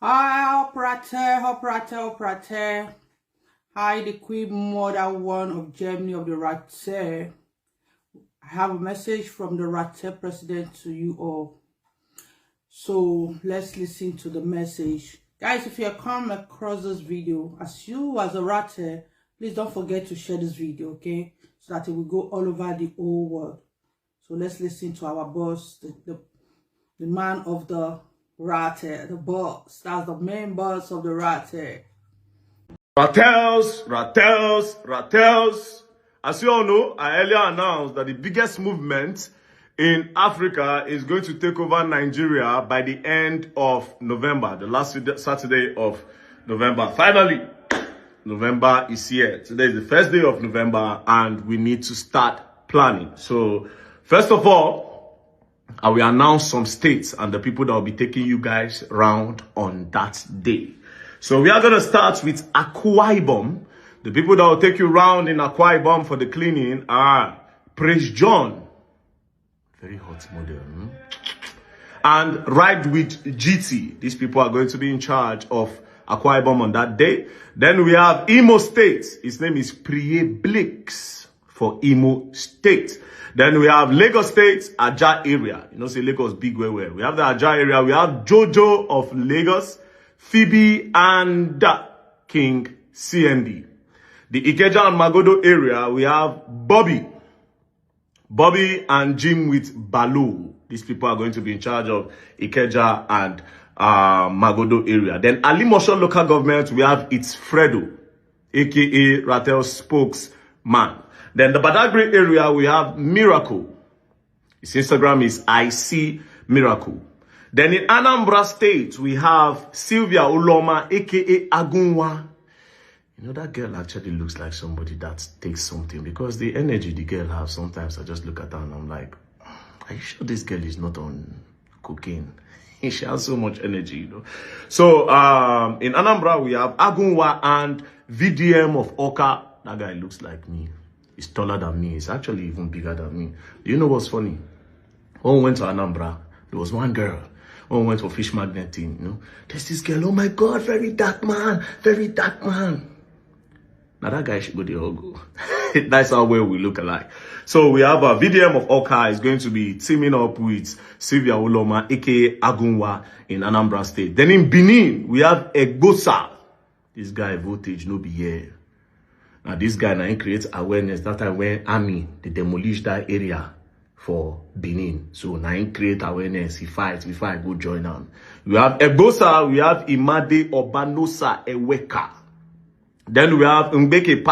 Hi, Ratel. Hi, the Queen Mother One of Germany of the Ratel. I have a message from the Ratel president to you all. So let's listen to the message. Guys, if you have come across this video, as a Ratel, please don't forget to share this video, okay? So that it will go all over the whole world. So let's listen to our boss, the man of the Ratel, the boss. That's the main boss of the Ratel. Ratels. As you all know, I earlier announced that the biggest movement in Africa is going to take over Nigeria by the end of November, the last Saturday of November. Finally, November is here. Today is the first day of November and we need to start planning. So, first of all, I will announce some states and the people that will be taking you guys around on that day. So we are going to start with Akwa Ibom. The people that will take you around in Akwa Ibom for the cleaning are Praise John. Very hot model. And Ride with GT. These people are going to be in charge of Akwa Ibom on that day. Then we have Imo State. His name is Priye Blix for Imo State. Then we have Lagos State, Aja area. You know, say Lagos big way. We have the Aja area. We have Jojo of Lagos, Phoebe and King CND. The Ikeja and Magodo area, we have Bobby and Jim with Balu. These people are going to be in charge of Ikeja and Magodo area. Then Alimosho local government, we have It's Fredo, aka Ratel spokesman. Then the Badagry area, we have Miracle. His Instagram is IC Miracle. Then in Anambra State, we have Sylvia Uloma, aka Agunwa. You know, that girl actually looks like somebody that takes something because the energy the girl has, sometimes I just look at her and I'm like, are you sure this girl is not on cocaine? She has so much energy, you know. So in Anambra, we have Agunwa and VDM of Oka. That guy looks like me. He's taller than me. He's actually even bigger than me. Do you know what's funny? When we went to Anambra, there was one girl. When we went for fish magneting, you know, there's this girl, oh my God, very dark man. Now that guy should go the whole go. That's how well we look alike. So we have a VDM of Oka is going to be teaming up with Sylvia Uloma, aka Agunwa in Anambra State. Then in Benin, we have Egbosa. This guy voltage no be here. Now this guy now he creates awareness that time when army they demolish that area for Benin. So now he create awareness, he fights before I go join on. We have Egbosa, we have Imade Obanosa Eweka. Then we have Mbeke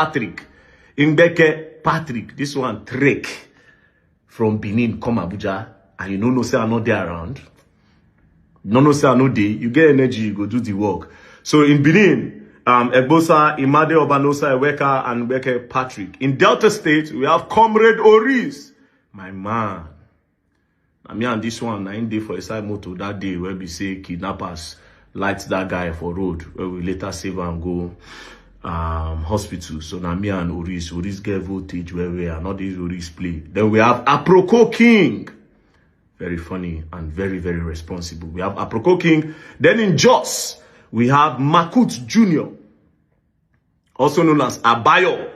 Patrick. This one trek from Benin come Abuja and you know say I'm not there around. No say I'm not there. You get energy, you go do the work. So in Benin, Egbosa, Imade Obanosa Eweka and Mbeke Patrick. In Delta State, we have Comrade Oris. My man. I mean, and this one, I ain't there for a side motor that day where we say kidnappers light that guy for road, where we later save and go hospital. So now me and Oris get voltage where we are, not these Oris play. Then we have Aproko King. Very funny and very, very responsible. We have Aproko King. Then in Jos, we have Makut Jr., also known as Abayo.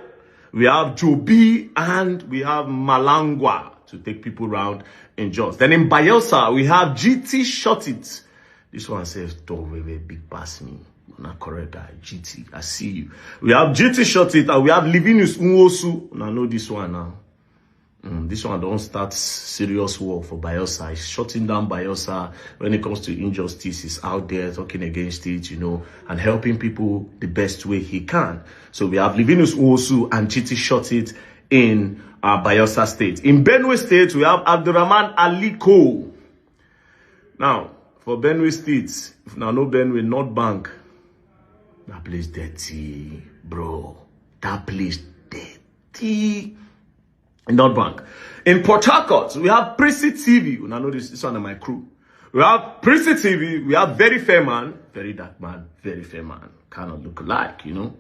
We have Jobi and we have Malangwa to take people around in Jos. Then in Bayelsa, we have GT Shot It. This one says, don't very big pass me. Not correct guy. GT, I see you. We have GT Shot It and we have Livinus Nwosu. I know this one now. This one don't start serious war for Bayelsa. He's shutting down Bayelsa when it comes to injustice. He's out there talking against it, you know, and helping people the best way he can. So we have Livinus Nwosu and GT Shot It in Bayelsa State. In Benue State, we have Abdurrahman Aliko. Now, for Benue State, if now no Benue, North Bank, that place dirty, bro. That place dirty. In North Bank. In Port Harcourt, we have Prissy TV. I know this one of my crew. We have Prissy TV. We have Very Fair Man. Very dark man. Very fair man. Kind of look alike, you know.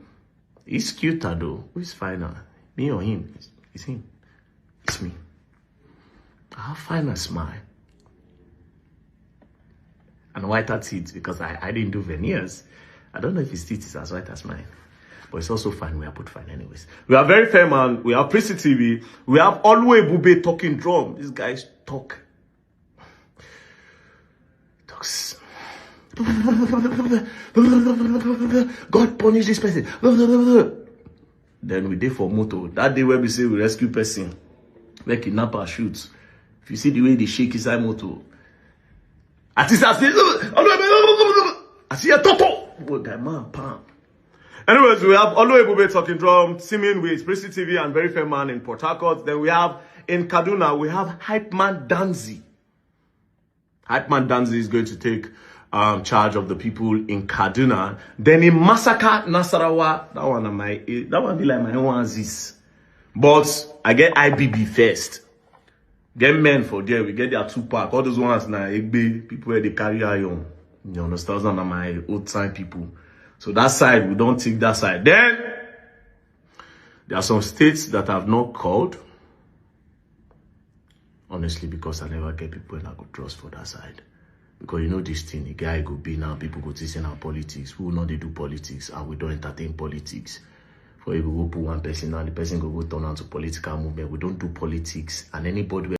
He's cuter though. Who's finer? Me or him? It's him. It's me. I have finer smile. and whiter teeth because I didn't do veneers. I don't know if his teeth is as white as mine. But it's also fine. We are put fine anyways. We are very fair, man. We have Prissy TV. We have Always Bube talking drum. These guys talks. God punish this person. Then we did for moto. That day where we say we rescue person, where kidnapper shoots. If you see the way they shake inside moto, I see a toto. But that man, pam. Anyways, we have Always Bube talking drum, Simeon with Prissy TV and Very Fair Man in Port Harcourt. Then we have in Kaduna, we have Hype Man Danzi. Hype Man Danzi is going to take charge of the people in Kaduna. Then in Massacre, Nasarawa, that one be like my own this. But I get IBB first. Get men for there. We get their 2-pack. All those ones now, people where they carry iron. You understand? Those are my old time people. So that side, we don't take that side. Then, there are some states that have not called. Honestly, because I never get people and I could trust for that side. Because you know this thing, a guy go be now, people go to say now politics. We will not do politics and we don't entertain politics. For you go put one person now, the person go turn on to political movement. We don't do politics and anybody